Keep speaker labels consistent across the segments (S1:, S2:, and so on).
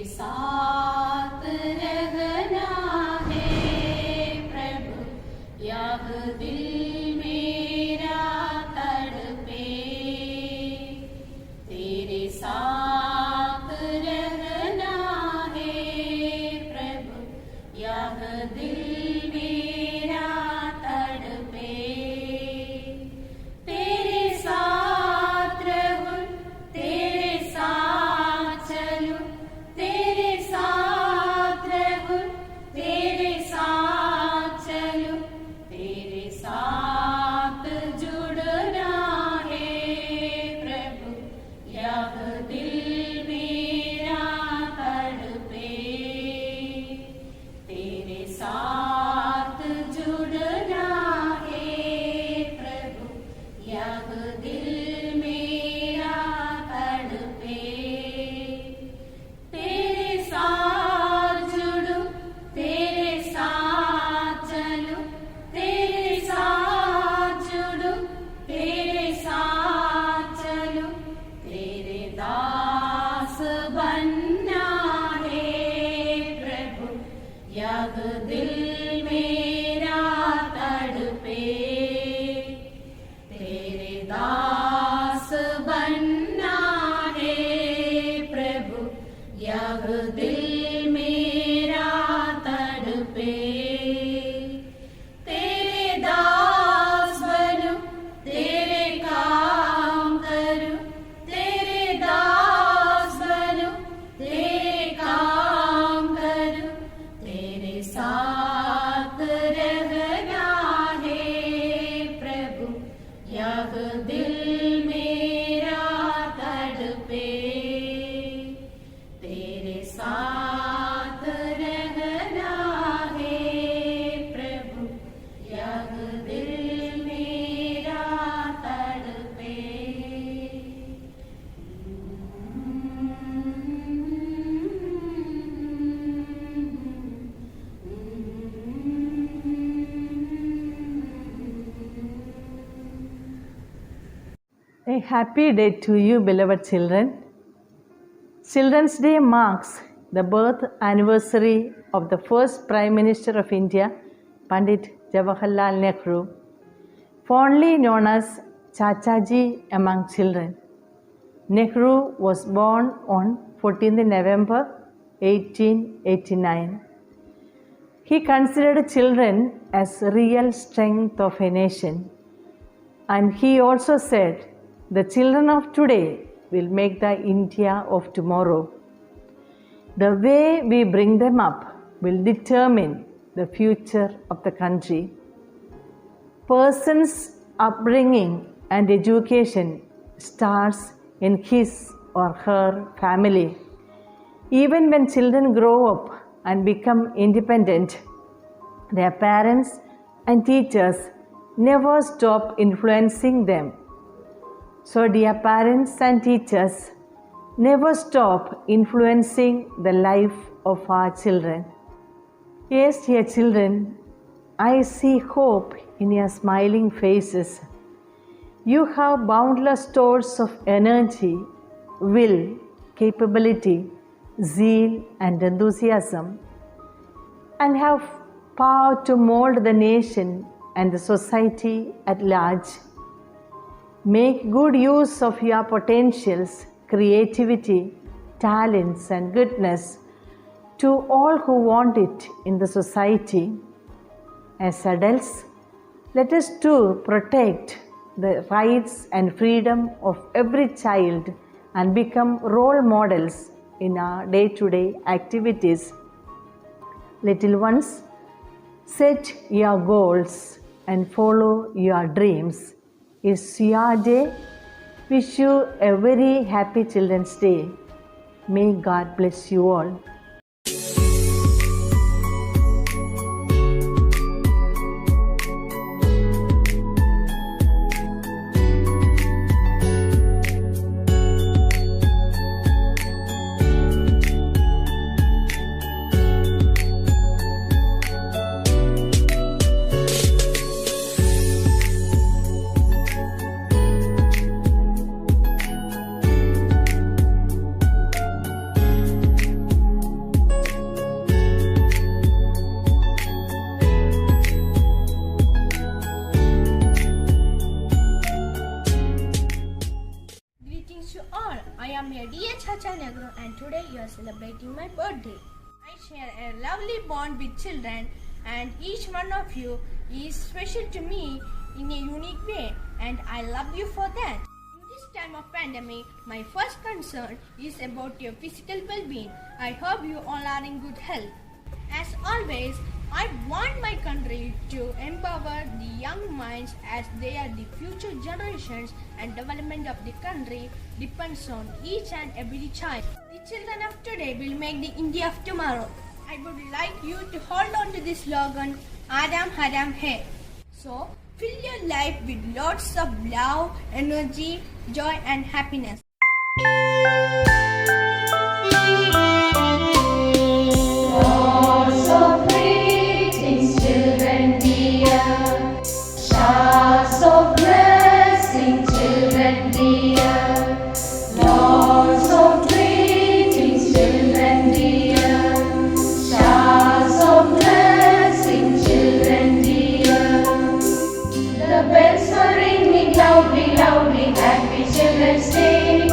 S1: साथ रहना है प्रभु, यह दिल मेरा तड़पे। तेरे साथ रहना है प्रभु, यह दिल मेरा तड़पे। तेरे साथ रहूं, तेरे साथ चलूं, तेरे साथ रहूं, तेरे साथ चलूं, तेरे साथ जुड़ना है प्रभु, यह दिल मेरा तड़पे। तेरे साथ जुड़ना है प्रभु, यह दिल मेरा तड़पे। तेरे साथ जुड़ूं, तेरे साथ चलूं, तेरे साथ जुड़ूं, तेरे साथ चलूं, तेरे दास बनना है प्रभु, यह दिल मेरा तड़पे। तेरे दास बनना है प्रभु, यह दिल मेरा तड़पे। तेरे दास बनूं, तेरे काम करूं, तेरे दास बनूं, तेरे काम करूं, तेरे साथ रहना है प्रभु, यह दिल मेरा तड़पे। तेरे साथ रहना है प्रभु, यह दिल मेरा तड़पे।
S2: A happy day to you, beloved children. Children's Day marks the birth anniversary of the first Prime Minister of India, Pandit Jawaharlal Nehru, fondly known as Chachaji among children. Nehru was born on 14th November 1889. He considered children as real strength of a nation. And he also said, the children of today will make the India of tomorrow. The way we bring them up will determine the future of the country. Person's upbringing and education starts in his or her family. Even when children grow up and become independent, their parents and teachers never stop influencing them. So, dear parents and teachers, never stop influencing the life of our children. Yes, dear children, I see hope in your smiling faces. You have boundless stores of energy, will, capability, zeal, and enthusiasm, and have power to mold the nation and the society at large. Make good use of your potentials, creativity, talents, and goodness to all who want it in the society. As adults, let us too protect the rights and freedom of every child and become role models in our day-to-day activities. Little ones, set your goals and follow your dreams. It's your day. Wish you a very happy Children's Day. May God bless you all.
S3: celebrating my birthday. I share a lovely bond with children, and each one of you is special to me in a unique way, and I love you for that. In this time of pandemic, my first concern is about your physical well-being. I hope you all are in good health. As always, I want my country to empower the young minds as they are the future generations, and development of the country depends on each and every child. The children of today will make the India of tomorrow. I would like you to hold on to this slogan, Adam Haram Hai. So, fill your life with lots of love, energy, joy and happiness.
S1: Lots of greetings, children dear. Showers of blessing, children dear. Lots of greetings, children dear. Showers of blessing, children dear. The bells are ringing loudly, loudly. Happy Children's Day.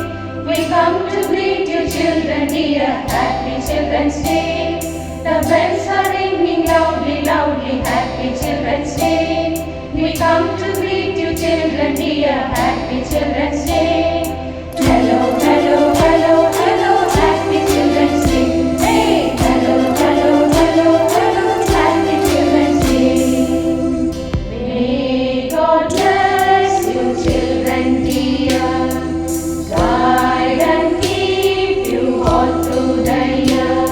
S1: We come to greet you, children dear. Happy Children's Day. The bells are ringing loudly, loudly. Happy Children's Day. We come to greet you, children dear. Happy Children's Day. Hello, hello, hello, hello. Happy Children's Day. Hey, hello, hello, hello, hello. Happy Children's Day. May God bless you, children dear. Guide and keep you all through the year.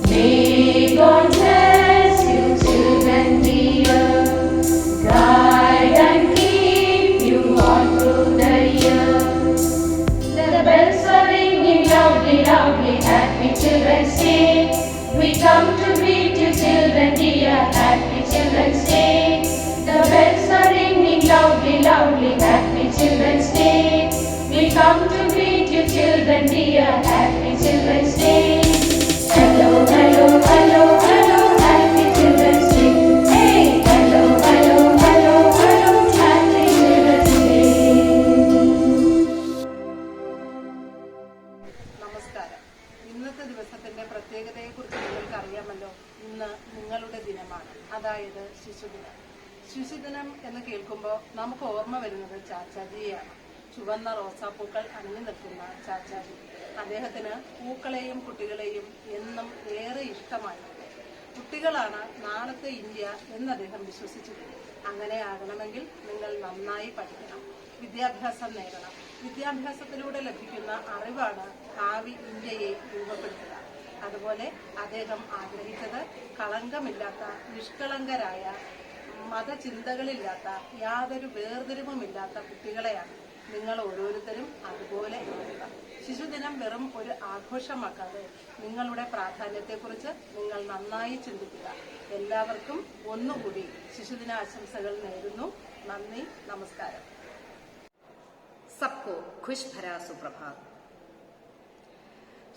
S1: May God bless you, children dear. Guide and keep you all through the year. The bells are ringing loudly, loudly. Happy Children's Day. We come to greet you, children dear. Happy Children's Day. The bells are ringing loudly, loudly. Happy Children's Day. We come to greet you, children dear. Happy Children's Day. Hello, hello, hello, hello. Happy Children's Day. Hey, hello, hello, hello, hello. Happy Children's Day.
S4: നമസ്കാരം. ഇന്നത്തെ ദിവസത്തിന്റെ പ്രത്യേകതയെക്കുറിച്ച് നിങ്ങൾക്ക് അറിയാമല്ലോ. ഇന്ന് നിങ്ങളുടെ ദിനമാണ്, അതായത് ശിശുദിനം. ശിശുദിനം എന്ന് കേൾക്കുമ്പോൾ നമുക്ക് ഓർമ്മ വരുന്നത് ചാച്ചാജിയാണ്. ചുവന്ന റോസാപ്പൂക്കൾ അണിഞ്ഞു നിൽക്കുന്ന ചാച്ചാജി. അദ്ദേഹത്തിന് പൂക്കളെയും കുട്ടികളെയും എന്നും ഏറെ ഇഷ്ടമായിരുന്നു. കുട്ടികളാണ് നാളത്തെ ഇന്ത്യ എന്ന് അദ്ദേഹം വിശ്വസിച്ചിരുന്നു. അങ്ങനെ ആകണമെങ്കിൽ നിങ്ങൾ നന്നായി പഠിക്കണം, വിദ്യാഭ്യാസം നേടണം. വിദ്യാഭ്യാസത്തിലൂടെ ലഭിക്കുന്ന അറിവാണ് ഭാവി ഇന്ത്യയെ രൂപപ്പെടുത്തുക. അതുപോലെ അദ്ദേഹം ആഗ്രഹിച്ചത് കളങ്കമില്ലാത്ത, നിഷ്കളങ്കരായ, മതചിന്തകളില്ലാത്ത, യാതൊരു വേർതിരിവുമില്ലാത്ത കുട്ടികളെയാണ്. നിങ്ങൾ ഓരോരുത്തരും അതുപോലെ ആവുക. ശിശുദിനം വെറും ഒരു ആഘോഷമാക്കാതെ നിങ്ങളുടെ പ്രാധാന്യത്തെക്കുറിച്ച് നിങ്ങൾ നന്നായി ചിന്തിക്കുക. എല്ലാവർക്കും ഒന്നുകൂടി ശിശുദിനാശംസകൾ നേരുന്നു. നന്ദി, നമസ്കാരം.
S5: सबको खुश भरा सुप्रभात।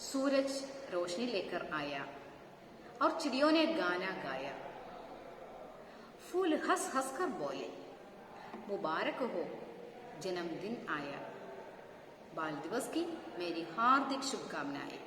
S5: सूरज रोशनी लेकर आया और चिड़ियों ने गाना गाया। फूल हंस हंस कर बोले, मुबारक हो जन्मदिन आया। बाल दिवस की मेरी हार्दिक शुभकामनाएं।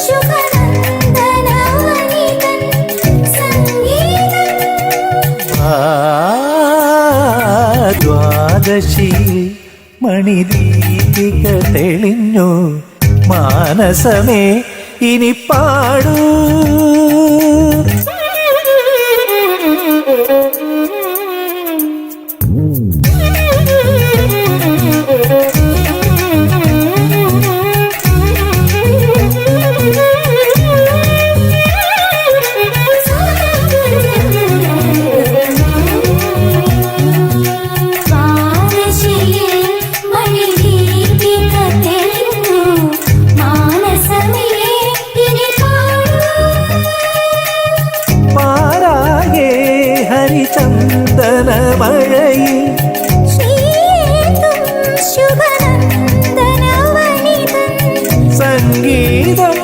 S6: ശുഭനന്ദ മാനസമേ ഇനി പാടൂ. ചന്ദനമഴയിൽ സംഗീതം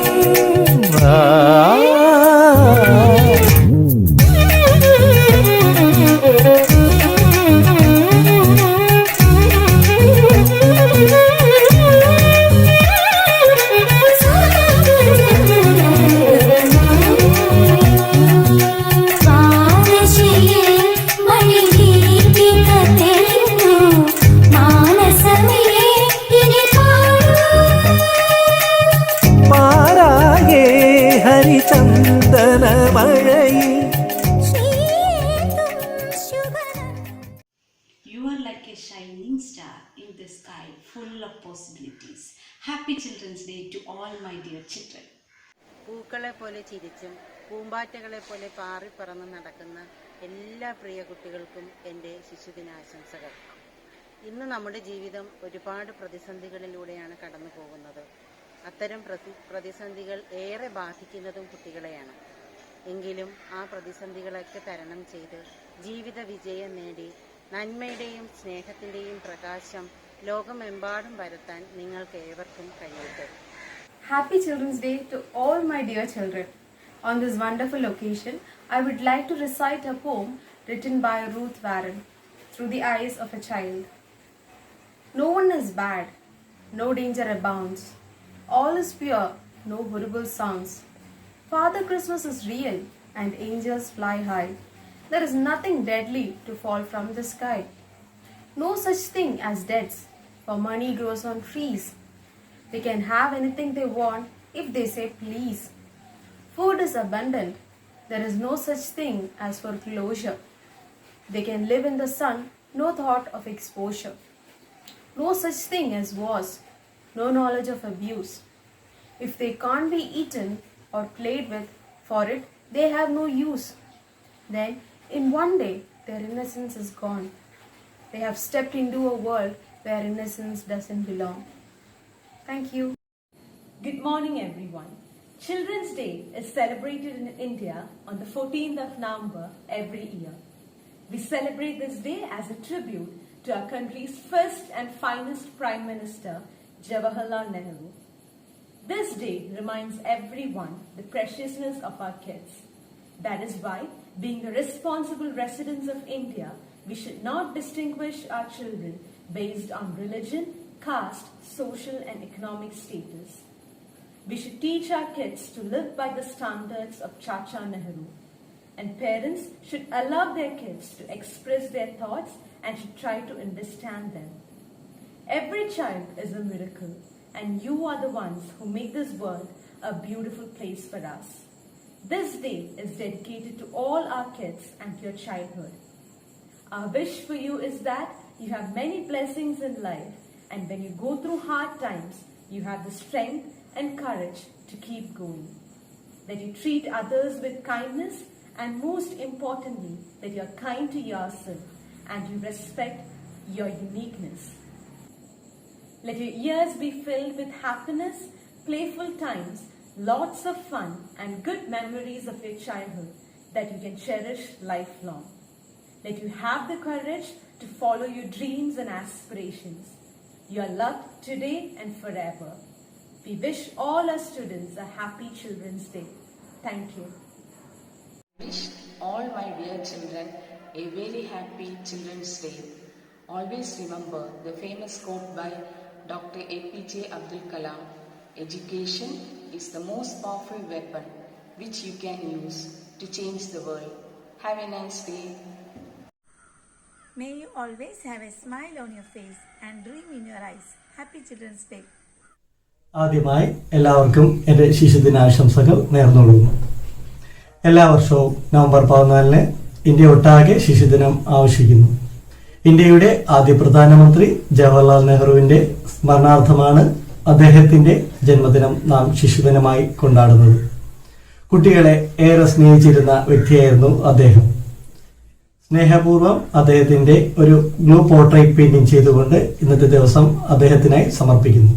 S7: You are like a shining star in the sky, full of possibilities. Happy Children's Day to all my dear children.
S8: പൂക്കളെ പോലെ ചിരിച്ചും പൂമ്പാറ്റകളെ പോലെ പാറിപ്പറന്ന് നടക്കുന്ന എല്ലാ പ്രിയ കുട്ടികൾക്കും എൻ്റെ ശിശുദിനാശംസകൾ. ഇന്ന് നമ്മുടെ ജീവിതം ഒരുപാട് പ്രതിസന്ധികളിലൂടെയാണ് കടന്നു പോകുന്നത്. അത്തരം പ്രതിസന്ധികൾ ഏറെ ബാധിക്കുന്നതും കുട്ടികളെയാണ്. എങ്കിലും ആ പ്രതിസന്ധികളൊക്കെ തരണം ചെയ്ത് ജീവിത വിജയം നേടി നന്മയുടെയും സ്നേഹത്തിൻ്റെയും പ്രകാശം ലോകമെമ്പാടും പരത്താൻ നിങ്ങൾക്ക് ഏവർക്കും കഴിയട്ടെ.
S9: Happy Children's Day to all my dear children. On this wonderful occasion, I would like to recite a poem written by Ruth Warren, Through the Eyes of a Child. No one is bad, no danger abounds. All is pure, no horrible sounds. Father Christmas is real and angels fly high. There is nothing deadly to fall from the sky. No such thing as debts, for money grows on trees. They can have anything they want if they say please. Food is abundant. There is no such thing as foreclosure. They can live in the sun, no thought of exposure. No such thing as wars, no knowledge of abuse. If they can't be eaten or played with, for it they have no use. Then, in one day, their innocence is gone. They have stepped into a world where innocence doesn't belong. Thank you.
S2: Good morning, everyone. Children's Day is celebrated in India on the 14th of November every year. We celebrate this day as a tribute to our country's first and finest Prime Minister, Jawaharlal Nehru. This day reminds everyone the preciousness of our kids. That is why, being the responsible residents of India, we should not distinguish our children based on religion, caste, social and economic status. We should teach our kids to live by the standards of Chacha Nehru. And parents should allow their kids to express their thoughts and should try to understand them. Every child is a miracle, and you are the ones who make this world a beautiful place for us. This day is dedicated to all our kids and your childhood. Our wish for you is that you have many blessings in life, and when you go through hard times, you have the strength and courage to keep going. That you treat others with kindness, and most importantly, that you are kind to yourself and you respect your uniqueness. Let your years be filled with happiness, playful times, lots of fun and good memories of your childhood that you can cherish lifelong. Let you have the courage to follow your dreams and aspirations. You are loved today and forever. We wish all our students a happy Children's Day. Thank you.
S10: Wish all my dear children a very happy Children's Day. Always remember the famous quote by Dr. APJ Abdul Kalam, education is the most powerful weapon which you can use to change the world. Have a nice day.
S11: May you always have a smile on your face and dream in your eyes. Happy Children's Day. ആദ്യമായി എല്ലാവർക്കും എൻ്റെ ശിശുദിനാശംസകൾ നേർന്നുകൊള്ളുന്നു. എല്ലാ വർഷവും November 14 India ഒട്ടാകെ ശിശുദിനം ആഘോഷിക്കുന്നു. ഇന്ത്യയുടെ ആദ്യ പ്രധാനമന്ത്രി ജവഹർലാൽ നെഹ്റുവിൻ്റെ സ്മരണാർത്ഥമാണ് അദ്ദേഹത്തിൻ്റെ ജന്മദിനം നാം ശിശുദിനമായി കൊണ്ടാടുന്നത്. കുട്ടികളെ ഏറെ സ്നേഹിച്ചിരുന്ന വ്യക്തിയായിരുന്നു അദ്ദേഹം. സ്നേഹപൂർവ്വം അദ്ദേഹത്തിൻ്റെ ഒരു ഗ്ലൂ പോർട്രേറ്റ് പെയിന്റിംഗ് ചെയ്തുകൊണ്ട് ഇന്നത്തെ ദിവസം അദ്ദേഹത്തിനായി സമർപ്പിക്കുന്നു.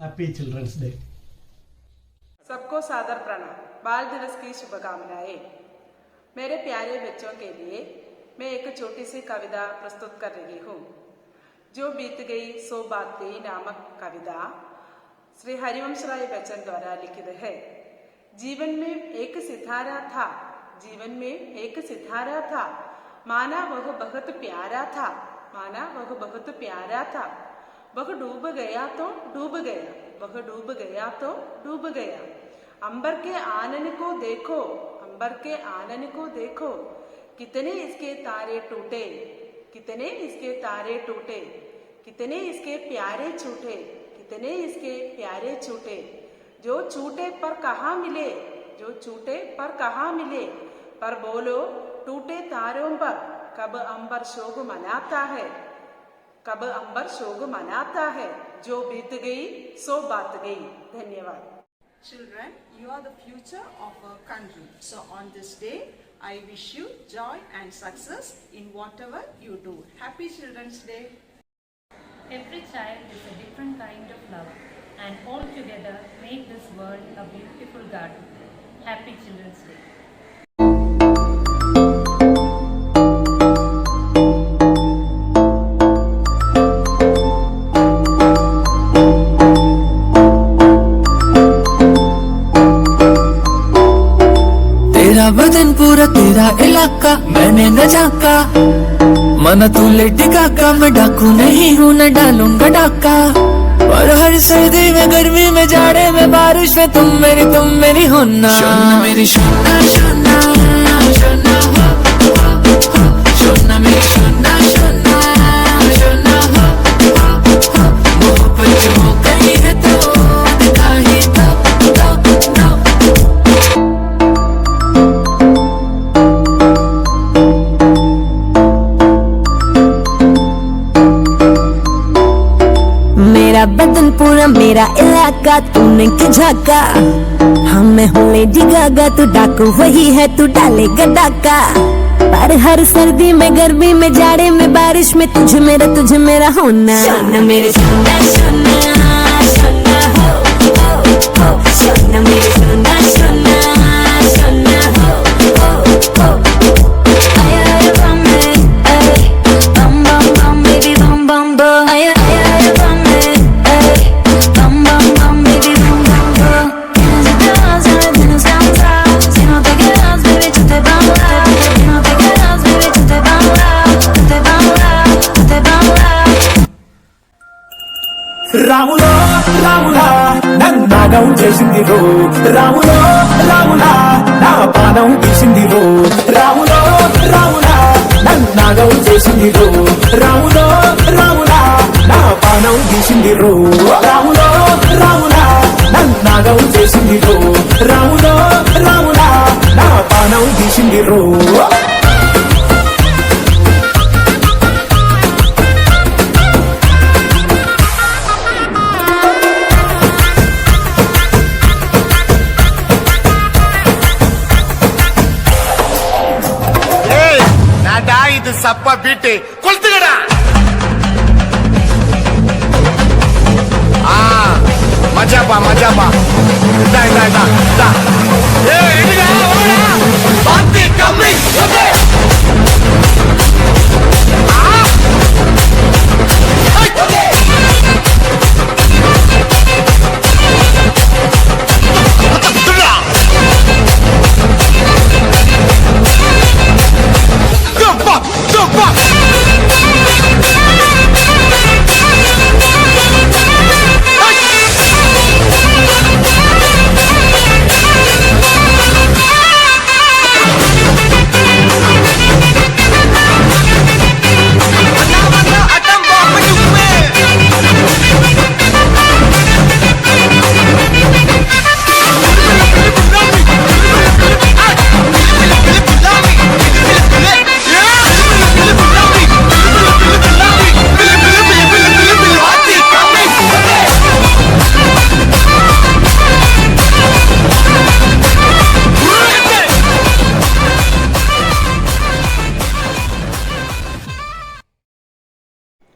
S11: Happy children's day.
S4: सबको सादर प्रणाम। बाल दिवस की शुभकामनाएं। मेरे प्यारे बच्चों के लिए मैं एक छोटी सी कविता प्रस्तुत कर रही हूँ। जो बीत गई सो बात गई नामक कविता श्री हरिवंश राय बच्चन द्वारा लिखित है। जीवन में एक सितारा था, जीवन में एक सितारा था, माना वह बहुत प्यारा था, माना वह बहुत प्यारा था। वह डूब गया तो डूब गया, वह डूब गया तो डूब गया। अंबर के आनन को देखो, अंबर के आनन को देखो, कितने इसके तारे टूटे, कितने इसके तारे टूटे, कितने इसके प्यारे छूटे, कितने इसके प्यारे छूटे। जो छूटे पर कहाँ मिले, जो छूटे पर कहाँ मिले, पर बोलो टूटे तारों पर कब अंबर शोक मनाता है, कब अंबर शोक मनाता है। जो बीत गई सो बात गई। धन्यवाद।
S12: Children, you are the future of our country. So on this day, I wish you joy and success in whatever you do. Happy Children's Day.
S13: Every child is a different kind of love, and all together make this world a beautiful garden. Happy Children's Day.
S6: तेरा बदन पूरा तेरा इलाका मैंने न झाका, मन तू लेटी काका, मैं डाकू नहीं हूँ न डालूंगा डाका। और हर सर्दी में गर्मी में जाड़े में बारिश में तुम मेरी होना। शोना मेरी शोना शोना शोना हो, शोना मेरी शोना शोना शोना हो, मोहब्बत हो गई है तो दिखा ही दो।
S14: मेरा बदन पूरा मेरा इलाका, तूने क्या झाका, हम मैं हूँ लेडी गागा, तू डाकू वही है तू डालेगा डाका। पर हर सर्दी में गर्मी में जाड़े में बारिश में तुझे मेरा होना। सोना मेरे सोना सोना सोना हो, सोना मेरे सोना सोना सोना हो।
S6: రాములో రాములా నన్నాగం చేసింది రో, రాములో రాములా నా పానం తీసింది రో, రాములో రాములా నన్నాగం చేసింది రో, రాములో రాములా నా పానం తీసింది రో, రాములో రాములా నన్నాగం చేసింది రో, రాములో రాములా నా పానం తీసింది రో।
S15: இது சப்ப பீட்டு கொளுத்துக்கடா। மஜா മജാബാ മജാബാ ഇതാ ഇതാ ഇതാ ഇതാ ഇടുക ഓടാ ബാത്തി കമ്മി okay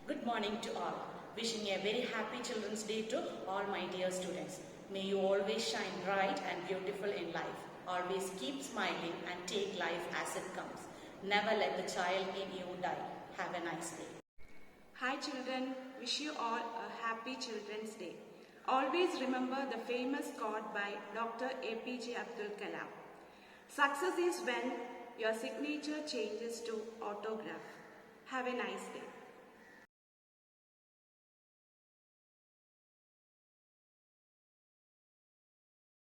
S16: Good morning to all. Wishing a very happy Children's Day to all my dear students. May you always shine bright and beautiful in life. Always keep smiling and take life as it comes. Never let the child in you die. Have a nice day.
S17: Hi children, wish you all a happy Children's Day. Always remember the famous quote by Dr. APJ Abdul Kalam. Success is when your signature changes to autograph. Have a nice day.